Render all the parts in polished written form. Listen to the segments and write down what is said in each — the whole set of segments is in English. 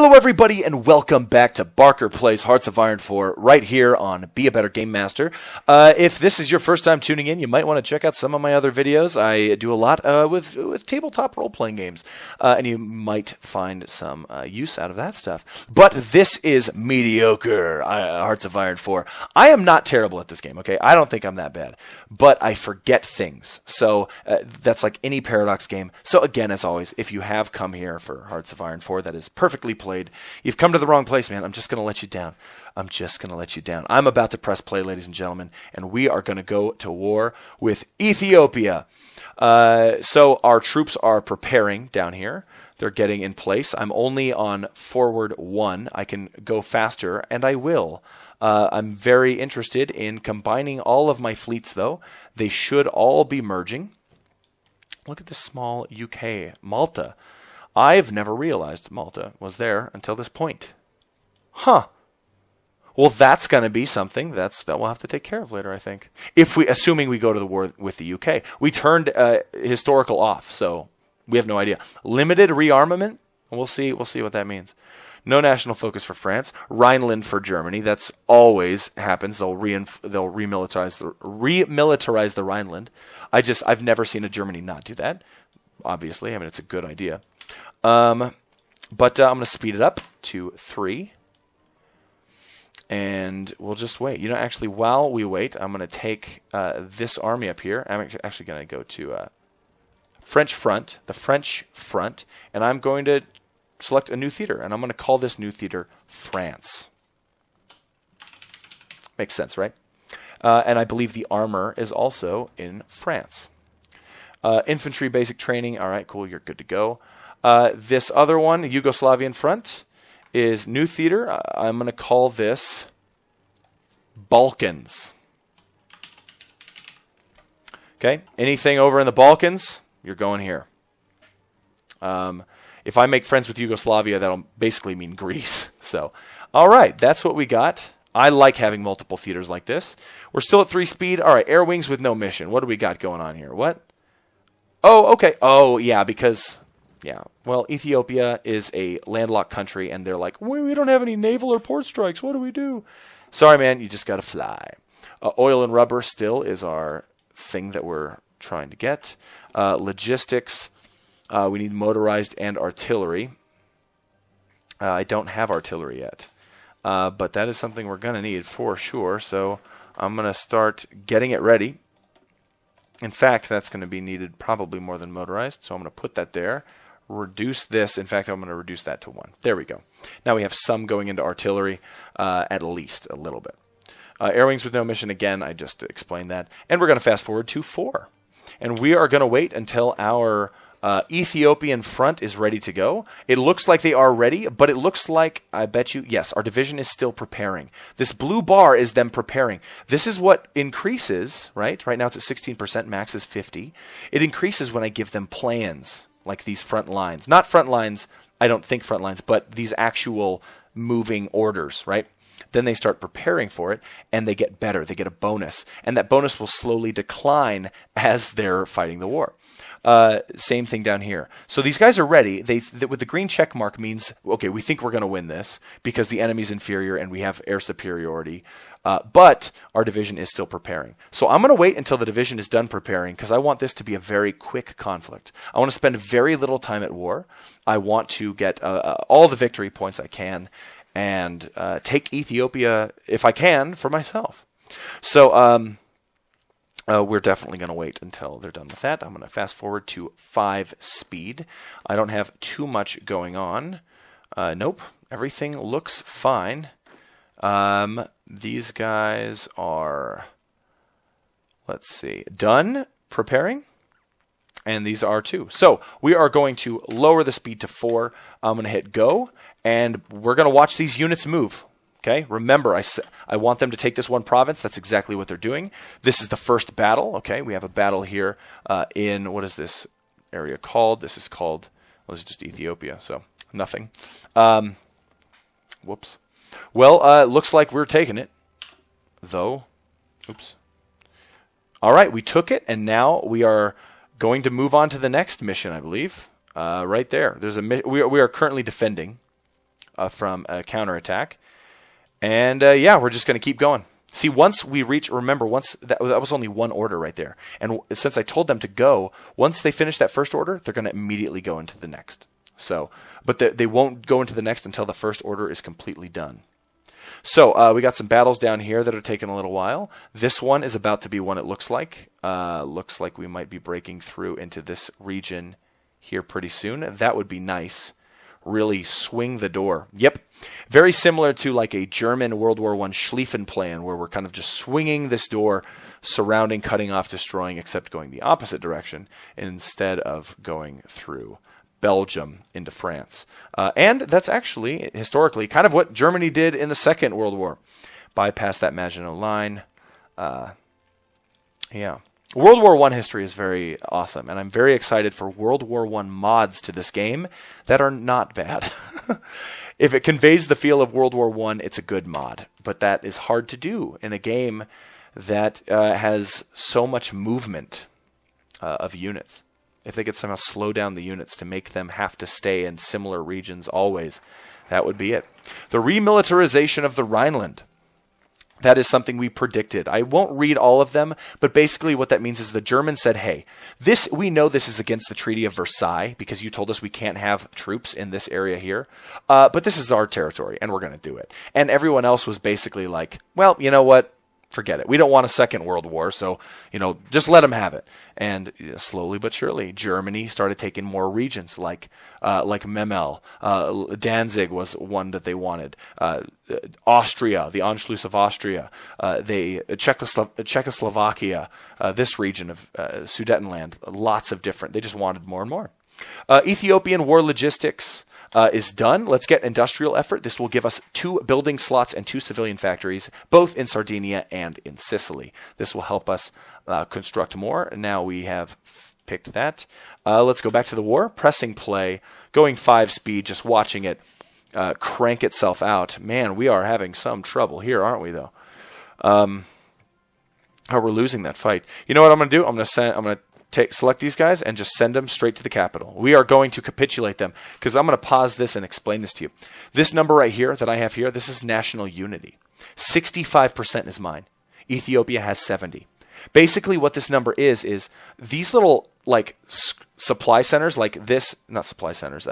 Hello everybody and welcome back to Barker Plays Hearts of Iron 4 right here on Be a Better Game Master. If this is your first time tuning in, you might want to check out some of my other videos. I do a lot with tabletop role-playing games, and you might find some use out of that stuff. But this is mediocre Hearts of Iron 4. I am not terrible at this game, okay? I don't think I'm that bad, but I forget things. So that's like any Paradox game. So again, as always, if you have come here for Hearts of Iron 4, that is perfectly played. You've come to the wrong place, man. I'm just going to let you down. I'm about to press play, ladies and gentlemen, and we are going to go to war with Ethiopia. So our troops are preparing down here. They're getting in place. I'm only on forward 1. I can go faster, and I will. I'm very interested in combining all of my fleets, though. They should all be merging. Look at this small UK, Malta. I've never realized Malta was there until this point. Huh. Well, that's going to be something that we'll have to take care of later, I think. Assuming we go to the war with the UK. We turned historical off, so we have no idea. Limited rearmament? We'll see what that means. No national focus for France. Rhineland for Germany. That's always happens. They'll remilitarize the Rhineland. I've never seen a Germany not do that. Obviously, I mean, it's a good idea. But I'm going to speed it up to 3. And we'll just wait. You know, actually, while we wait, I'm going to take this army up here. I'm actually going to go to French front, the French front, and I'm going to select a new theater, and I'm going to call this new theater France. Makes sense, right? And I believe the armor is also in France. Infantry basic training. All right, cool. You're good to go. This other one, Yugoslavian front, is new theater. I'm going to call this Balkans. Okay, anything over in the Balkans, you're going here. If I make friends with Yugoslavia, that'll basically mean Greece. So, all right, that's what we got. I like having multiple theaters like this. We're still at 3 speed. All right, air wings with no mission. What do we got going on here? What? Oh, okay. Oh, yeah, because... Yeah, well, Ethiopia is a landlocked country, and they're like, we don't have any naval or port strikes. What do we do? Sorry, man, you just got to fly. Oil and rubber still is our thing that we're trying to get. Logistics, we need motorized and artillery. I don't have artillery yet, but that is something we're going to need for sure, so I'm going to start getting it ready. In fact, that's going to be needed probably more than motorized, so I'm going to put that there. Reduce this. In fact, I'm going to reduce that to 1. There we go. Now we have some going into artillery, at least a little bit. Air wings with no mission, again, I just explained that. And we're going to fast forward to 4. And we are going to wait until our Ethiopian front is ready to go. It looks like they are ready, but it looks like, I bet you, yes, our division is still preparing. This blue bar is them preparing. This is what increases, right? Right now it's at 16%, max is 50. It increases when I give them plans, like these front lines. Not front lines, I don't think front lines, but these actual moving orders, right? Then they start preparing for it, and they get better. They get a bonus, and that bonus will slowly decline as they're fighting the war. Same thing down here. So these guys are ready. With the green check mark means, okay, we think we're going to win this because the enemy's inferior and we have air superiority. But our division is still preparing. So I'm going to wait until the division is done preparing because I want this to be a very quick conflict. I want to spend very little time at war. I want to get all the victory points I can and take Ethiopia, if I can, for myself. So we're definitely going to wait until they're done with that. I'm going to fast forward to 5 speed. I don't have too much going on. Nope, everything looks fine. These guys are, let's see, done preparing, and these are too. So we are going to lower the speed to 4. I'm going to hit go, and we're going to watch these units move. Okay, remember, I want them to take this one province. That's exactly what they're doing. This is the first battle. Okay, we have a battle here in, what is this area called? This is called, well, this is just Ethiopia, so nothing. Whoops. Well, looks like we're taking it, though. Oops. All right, we took it, and now we are going to move on to the next mission, I believe. Right there. We are currently defending. from a counterattack. And yeah, we're just going to keep going. See, once we reach, remember, once that was only one order right there. And since I told them to go, once they finish that first order, they're going to immediately go into the next. So, but they won't go into the next until the first order is completely done. So we got some battles down here that are taking a little while. This one is about to be one, it looks like. Looks like we might be breaking through into this region here pretty soon. That would be nice. Really swing the door. Yep. Very similar to like a German World War I Schlieffen plan, where we're kind of just swinging this door, surrounding, cutting off, destroying, except going the opposite direction instead of going through Belgium into France. And that's actually, historically, kind of what Germany did in the Second World War. Bypass that Maginot Line. Yeah. World War I history is very awesome, and I'm very excited for World War I mods to this game that are not bad. If it conveys the feel of World War I, it's a good mod, but that is hard to do in a game that has so much movement of units. If they could somehow slow down the units to make them have to stay in similar regions always, that would be it. The remilitarization of the Rhineland. That is something we predicted. I won't read all of them, but basically what that means is the Germans said, hey, we know this is against the Treaty of Versailles because you told us we can't have troops in this area here, but this is our territory and we're going to do it. And everyone else was basically like, well, you know what? Forget it. We don't want a second world war, so, just let them have it. And slowly but surely, Germany started taking more regions, like Memel. Danzig was one that they wanted. Austria, the Anschluss of Austria. Czechoslovakia, this region of Sudetenland, lots of different. They just wanted more and more. Ethiopian war logistics is done. Let's get industrial effort. This will give us 2 building slots and 2 civilian factories, both in Sardinia and in Sicily. This will help us construct more. Now we have picked that. Let's go back to the war. Pressing play, going 5 speed, just watching it crank itself out. Man, we are having some trouble here, aren't we, though? We're losing that fight. You know what I'm going to do? I'm going to select these guys and just send them straight to the capital. We are going to capitulate them because I'm going to pause this and explain this to you. This number right here that I have here, this is national unity. 65% is mine. Ethiopia has 70. Basically what this number is these little supply centers like this, not supply centers,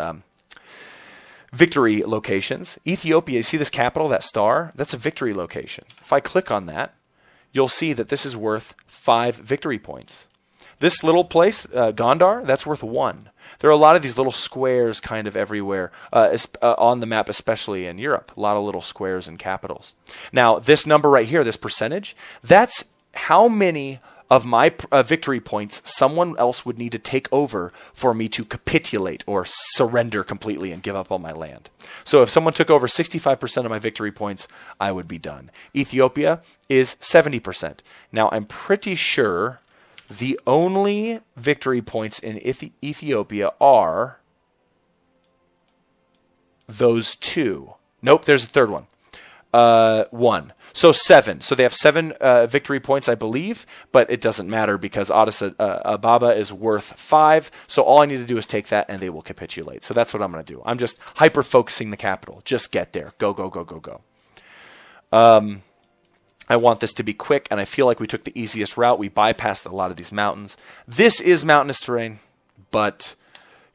victory locations. Ethiopia, you see this capital, that star? That's a victory location. If I click on that, you'll see that this is worth 5 victory points. This little place, Gondar, that's worth 1. There are a lot of these little squares kind of everywhere on the map, especially in Europe. A lot of little squares and capitals. Now, this number right here, this percentage, that's how many of my victory points someone else would need to take over for me to capitulate or surrender completely and give up all my land. So if someone took over 65% of my victory points, I would be done. Ethiopia is 70%. Now, I'm pretty sure the only victory points in Ethiopia are those 2. Nope, there's a third one. 1. So 7. So they have 7 victory points, I believe, but it doesn't matter because Addis Ababa is worth 5. So all I need to do is take that and they will capitulate. So that's what I'm going to do. I'm just hyper-focusing the capital. Just get there. Go, go, go, go, go. I want this to be quick, and I feel like we took the easiest route. We bypassed a lot of these mountains. This is mountainous terrain, but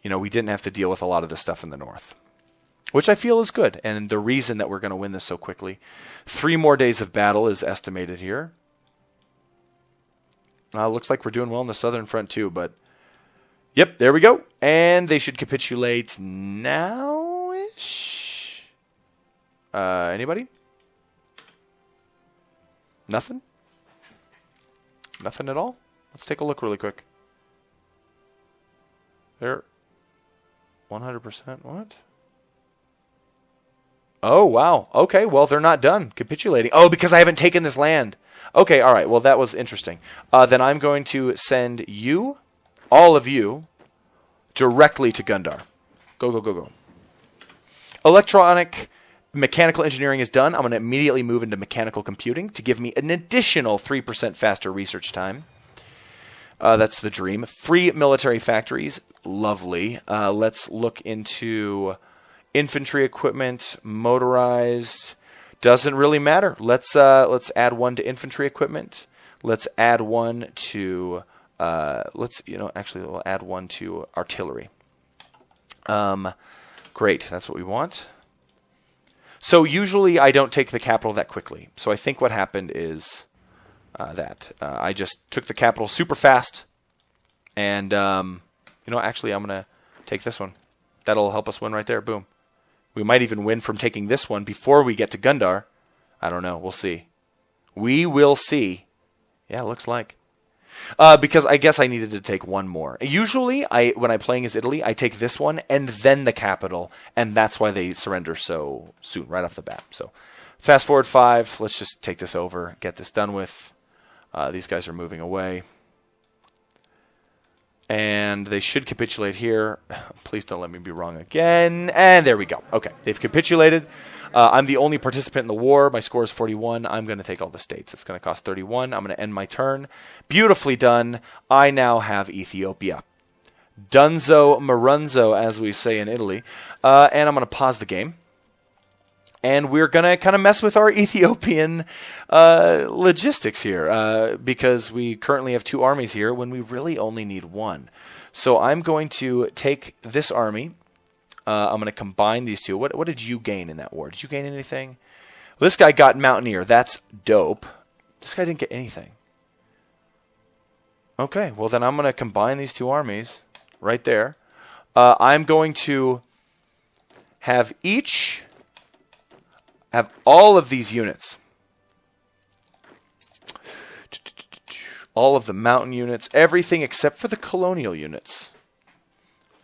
we didn't have to deal with a lot of the stuff in the north, which I feel is good, and the reason that we're going to win this so quickly. 3 more days of battle is estimated here. Looks like we're doing well on the southern front too, but yep, there we go. And they should capitulate now-ish. Anybody? Nothing? Nothing at all? Let's take a look really quick. They're 100%. What? Oh, wow. Okay, well, they're not done capitulating. Oh, because I haven't taken this land. Okay, all right. Well, that was interesting. Then I'm going to send you, all of you, directly to Gundar. Go, go, go, go. Mechanical engineering is done. I'm going to immediately move into mechanical computing to give me an additional 3% faster research time. That's the dream. 3 military factories. Lovely. Let's look into infantry equipment, motorized, doesn't really matter. Let's add one to infantry equipment. Let's add one to actually we'll add one to artillery. Great, that's what we want. So usually I don't take the capital that quickly. So I think what happened is that I just took the capital super fast, and actually I'm gonna take this one. That'll help us win right there. Boom. We might even win from taking this one before we get to Gundar. I don't know. We'll see. We will see. Yeah, looks like. Because I guess I needed to take one more. Usually, when I'm playing as Italy, I take this one and then the capital, and that's why they surrender so soon, right off the bat. So, fast forward 5. Let's just take this over, get this done with. These guys are moving away. And they should capitulate here. Please don't let me be wrong again. And there we go. Okay, they've capitulated. I'm the only participant in the war. My score is 41. I'm going to take all the states. It's going to cost 31. I'm going to end my turn. Beautifully done. I now have Ethiopia. Dunzo Marunzo, as we say in Italy. And I'm going to pause the game. And we're going to kind of mess with our Ethiopian logistics here because we currently have 2 armies here when we really only need 1. So I'm going to take this army. I'm going to combine these 2. What did you gain in that war? Did you gain anything? Well, this guy got Mountaineer. That's dope. This guy didn't get anything. Okay, well then I'm going to combine these 2 armies right there. I'm going to have all of these units. All of the mountain units, everything except for the colonial units,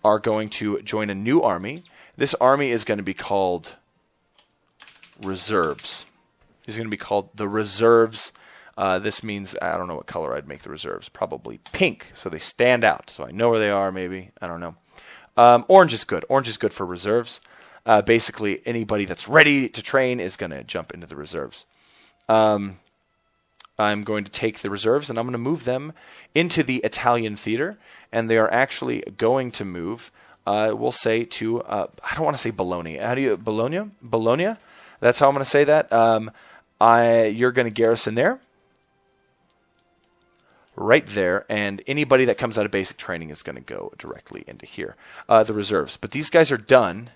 are going to join a new army. This army is going to be called Reserves. This is going to be called the Reserves. This means, I don't know what color I'd make the reserves. Probably pink, so they stand out. So I know where they are, maybe. I don't know. Orange is good. Orange is good for reserves. Basically, anybody that's ready to train is going to jump into the reserves. I'm going to take the reserves and I'm going to move them into the Italian theater, and they are actually going to move, we'll say, to, I don't want to say Bologna. How do you, Bologna? Bologna? That's how I'm going to say that. You're going to garrison there. Right there, and anybody that comes out of basic training is going to go directly into here. The reserves. But these guys are done.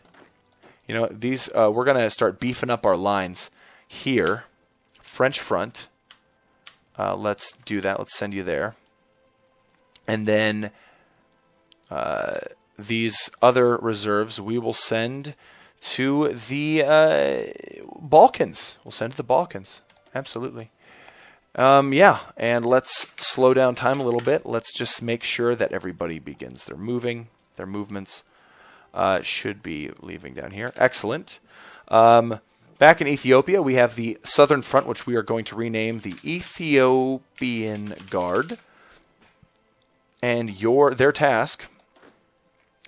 You know, these we're going to start beefing up our lines here. French front. Let's do that. Let's send you there. And then these other reserves we will send to the Balkans. We'll send to the Balkans. Absolutely. Yeah, and let's slow down time a little bit. Let's just make sure that everybody begins their movements. Should be leaving down here. Excellent. Back in Ethiopia, we have the Southern Front, which we are going to rename the Ethiopian Guard. And their task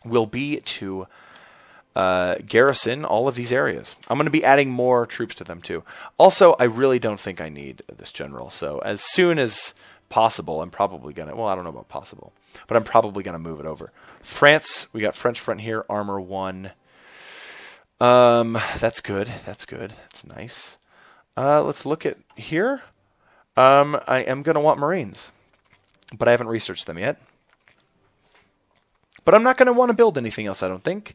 will be to garrison all of these areas. I'm going to be adding more troops to them too. Also, I really don't think I need this general. So as soon as possible, I'm probably going to, well, I don't know about possible, but I'm probably going to move it over. France, we got French front here, armor 1. That's good. That's good. That's nice. Let's look at here. I am going to want Marines, but I haven't researched them yet. But I'm not going to want to build anything else, I don't think.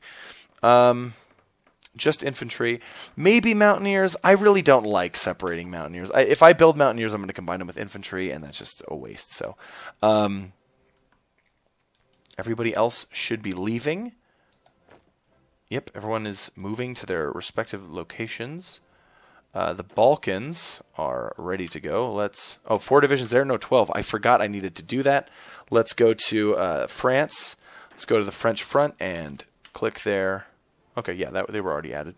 Just infantry. Maybe Mountaineers. I really don't like separating Mountaineers. If I build Mountaineers, I'm going to combine them with infantry, and that's just a waste. So, everybody else should be leaving. Yep, everyone is moving to their respective locations. The Balkans are ready to go. 4 divisions there, no 12. I forgot I needed to do that. Let's go to France. Let's go to the French front and click there. Okay, yeah, they were already added.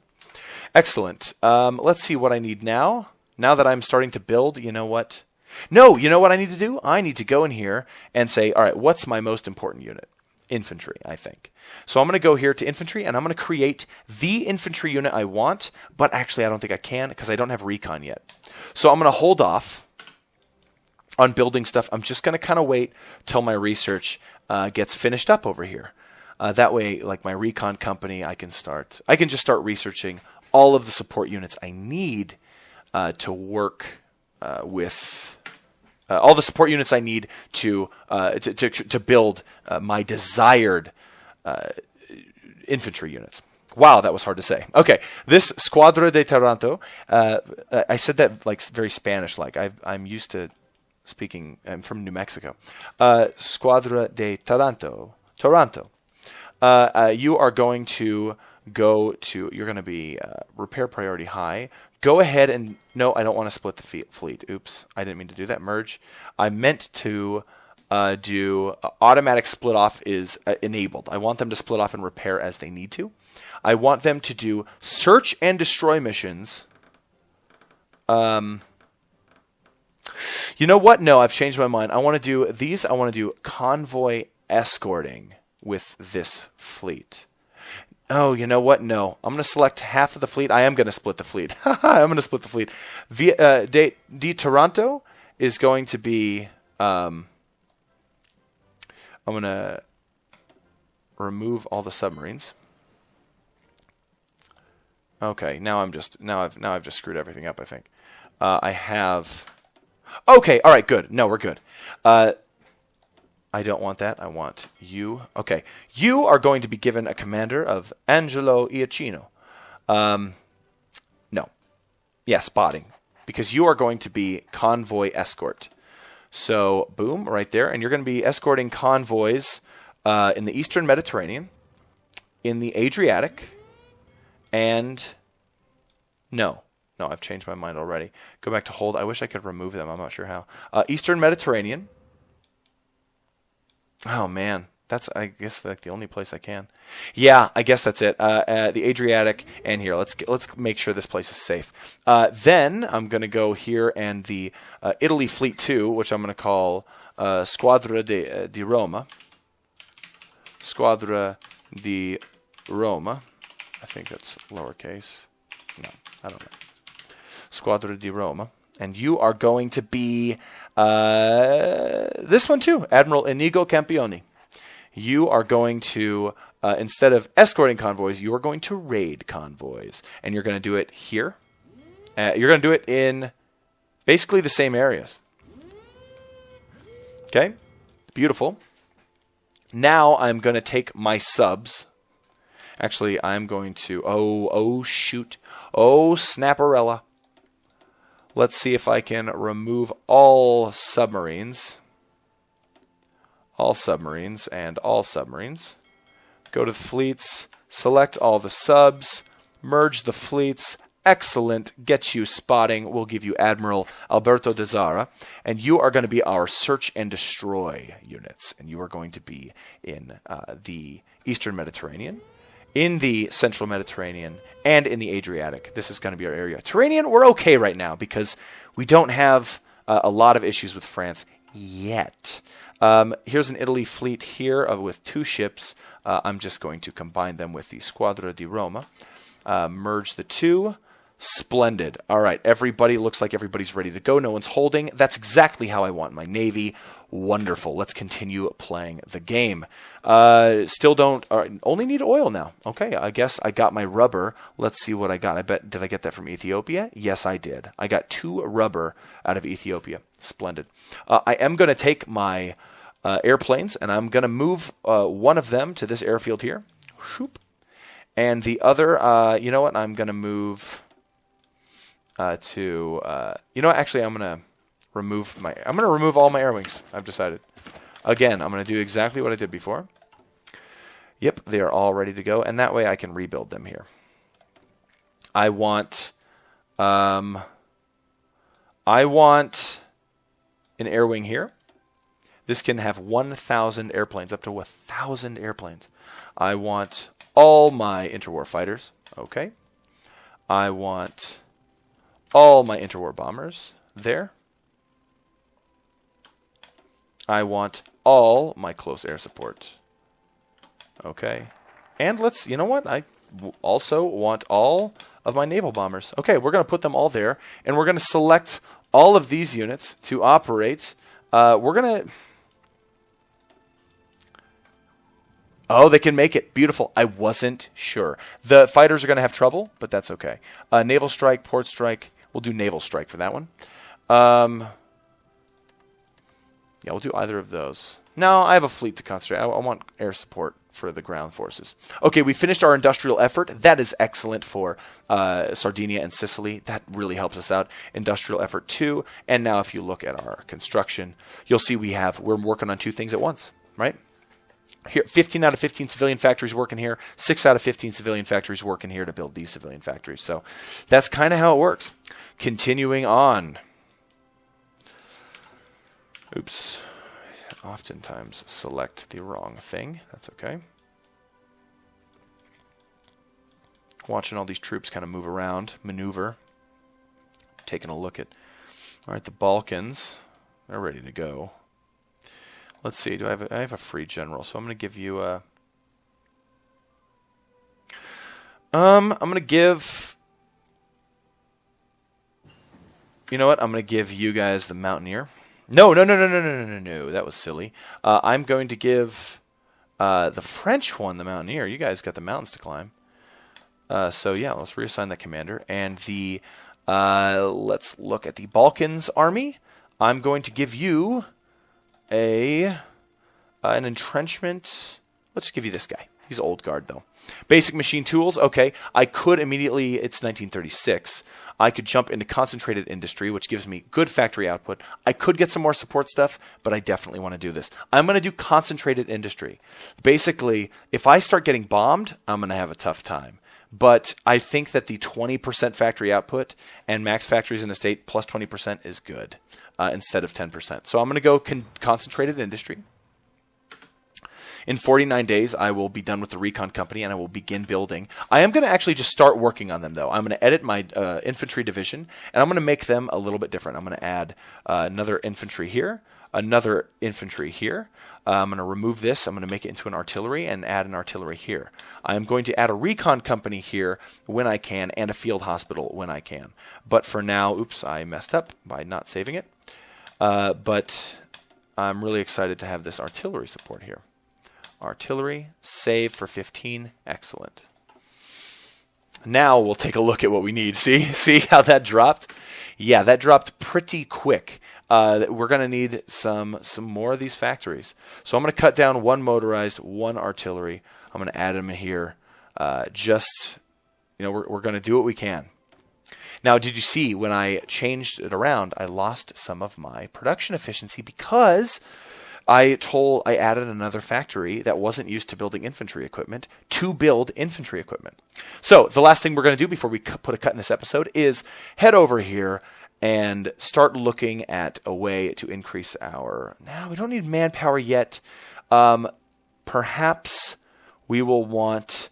Excellent. Let's see what I need now. Now that I'm starting to build, you know what? No, you know what I need to do? I need to go in here and say, all right, what's my most important unit? Infantry, I think. So I'm going to go here to infantry, and I'm going to create the infantry unit I want, but actually I don't think I can because I don't have recon yet. So I'm going to hold off on building stuff. I'm just going to kind of wait till my research gets finished up over here. That way, like my recon company, I can just start researching all of the support units I need to work with all the support units I need to build my desired infantry units. Wow, that was hard to say. Okay, this Squadra de Taranto, I said that like very Spanish-like. I'm used to speaking. I'm from New Mexico. Squadra de Taranto. You are going to you're going to be repair priority high. Go ahead and, no, I don't want to split the fleet. Oops, I didn't mean to do that. Merge. I meant to do automatic split off is enabled. I want them to split off and repair as they need to. I want them to do search and destroy missions. You know what? No, I've changed my mind. I want to do these. I want to do convoy escorting with this fleet. Oh, you know what? No. I'm going to select half of the fleet. I am going to split the fleet. I'm going to split the fleet. Di Taranto is going to be... I'm going to remove all the submarines. Okay, now I've just screwed everything up, I think. I have... Okay, all right, good. No, we're good. I don't want that. I want you. Okay. You are going to be given a commander of Angelo Iacchino. No. Yeah, spotting. Because you are going to be convoy escort. So, boom, right there. And you're going to be escorting convoys in the Eastern Mediterranean, in the Adriatic, and... No, I've changed my mind already. Go back to hold. I wish I could remove them. I'm not sure how. Eastern Mediterranean. Oh man, that's I guess like the only place I can. Yeah, I guess that's it. The Adriatic and here. Let's make sure this place is safe. Then I'm gonna go here and the Italy Fleet 2, which I'm gonna call Squadra di Roma. Squadra di Roma. I think that's lowercase. No, I don't know. Squadra di Roma. And you are going to be this one too, Admiral Inigo Campioni. You are going to, instead of escorting convoys, you are going to raid convoys. And you're going to do it here. You're going to do it in basically the same areas. Okay? Beautiful. Now I'm going to take my subs. Actually, I'm going to... Oh, shoot. Oh, snapperella. Let's see if I can remove all submarines. All submarines and all submarines. Go to the fleets. Select all the subs. Merge the fleets. Excellent. Get you spotting. We'll give you Admiral Alberto de Zara. And you are going to be our search and destroy units. And you are going to be in the Eastern Mediterranean, in the Central Mediterranean, and in the Adriatic. This is going to be our area. Turanian, we're okay right now because we don't have a lot of issues with France yet. Here's an Italy fleet here with 2 ships. I'm just going to combine them with the Squadra di Roma. Merge the 2. Splendid. All right, everybody looks like everybody's ready to go. No one's holding. That's exactly how I want my Navy. Wonderful. Let's continue playing the game. Still don't... only need oil now. Okay, I guess I got my rubber. Let's see what I got. Did I get that from Ethiopia? Yes, I did. I got 2 rubber out of Ethiopia. Splendid. I am going to take my airplanes, and I'm going to move one of them to this airfield here. Shoop. And the other, you know what? I'm going to move... you know what? Actually, I'm going to remove all my air wings. I've decided. Again, I'm going to do exactly what I did before. Yep, they are all ready to go, and that way I can rebuild them here. I want an air wing here. This can have 1,000 airplanes, up to 1,000 airplanes. I want all my interwar fighters. Okay. I want all my interwar bombers there. I want all my close air support. Okay. And you know what? I also want all of my naval bombers. Okay, we're going to put them all there, and we're going to select all of these units to operate. We're going to... Oh, they can make it. Beautiful. I wasn't sure. The fighters are going to have trouble, but that's okay. Naval strike, port strike. We'll do naval strike for that one. Yeah, we'll do either of those. No, I have a fleet to concentrate. I want air support for the ground forces. Okay, we finished our industrial effort. That is excellent for Sardinia and Sicily. That really helps us out. Industrial effort 2. And now if you look at our construction, you'll see we're working on 2 things at once, right? Here, 15 out of 15 civilian factories working here. 6 out of 15 civilian factories working here to build these civilian factories. So that's kind of how it works. Continuing on. Oops. I oftentimes select the wrong thing. That's okay. Watching all these troops kind of move around, maneuver. Taking a look at, all right, the Balkans. They're ready to go. Let's see. I have a free general, so I'm going to give you a. I'm going to give. You know what? I'm going to give you guys the Mountaineer. No. That was silly. I'm going to give the French one the Mountaineer. You guys got the mountains to climb. So yeah, let's reassign that commander. And the let's look at the Balkans army. I'm going to give you an entrenchment. Let's give you this guy. He's old guard though. Basic machine tools. Okay, I could immediately. It's 1936. I could jump into concentrated industry, which gives me good factory output. I could get some more support stuff, but I definitely want to do this. I'm going to do concentrated industry. Basically, if I start getting bombed, I'm going to have a tough time. But I think that the 20% factory output and max factories in a state plus 20% is good instead of 10%. So I'm going to go concentrated industry. In 49 days, I will be done with the recon company and I will begin building. I am going to actually just start working on them, though. I'm going to edit my infantry division, and I'm going to make them a little bit different. I'm going to add another infantry here, another infantry here. I'm going to remove this. I'm going to make it into an artillery and add an artillery here. I'm going to add a recon company here when I can and a field hospital when I can. But for now, oops, I messed up by not saving it. But I'm really excited to have this artillery support here. Artillery, save for 15. Excellent. Now we'll take a look at what we need. See how that dropped? Yeah, that dropped pretty quick. We're going to need some more of these factories. So I'm going to cut down 1 motorized, 1 artillery. I'm going to add them in here. We're going to do what we can. Now, did you see when I changed it around, I lost some of my production efficiency because I added another factory that wasn't used to building infantry equipment to build infantry equipment. So the last thing we're going to do before we put a cut in this episode is head over here and start looking at a way to increase our. Now, we don't need manpower yet. Perhaps we will want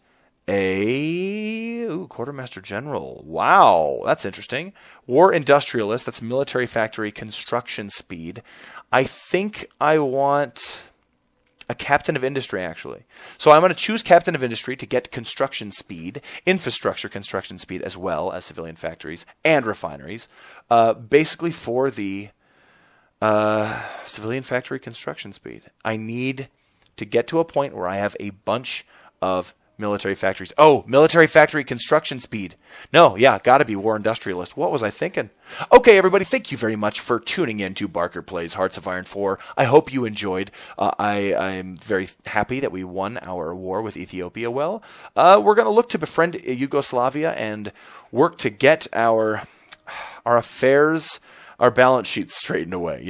a quartermaster general. Wow, that's interesting. War industrialist. That's military factory construction speed. I think I want a captain of industry, actually. So I'm going to choose captain of industry to get construction speed, infrastructure construction speed, as well as civilian factories and refineries, basically for the civilian factory construction speed. I need to get to a point where I have a bunch of military factories. Oh, military factory construction speed. No, yeah, gotta be war industrialist. What was I thinking? Okay, everybody, thank you very much for tuning in to Barker Plays Hearts of Iron 4. I hope you enjoyed. I'm very happy that we won our war with Ethiopia well. We're going to look to befriend Yugoslavia and work to get our affairs, our balance sheets straightened away,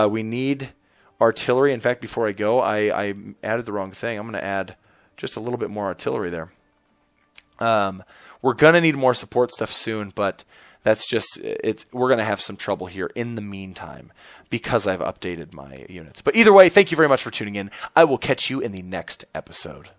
We need artillery. In fact, before I go, I added the wrong thing. I'm going to add just a little bit more artillery there. We're going to need more support stuff soon, but that's just it. We're going to have some trouble here in the meantime because I've updated my units. But either way, thank you very much for tuning in. I will catch you in the next episode.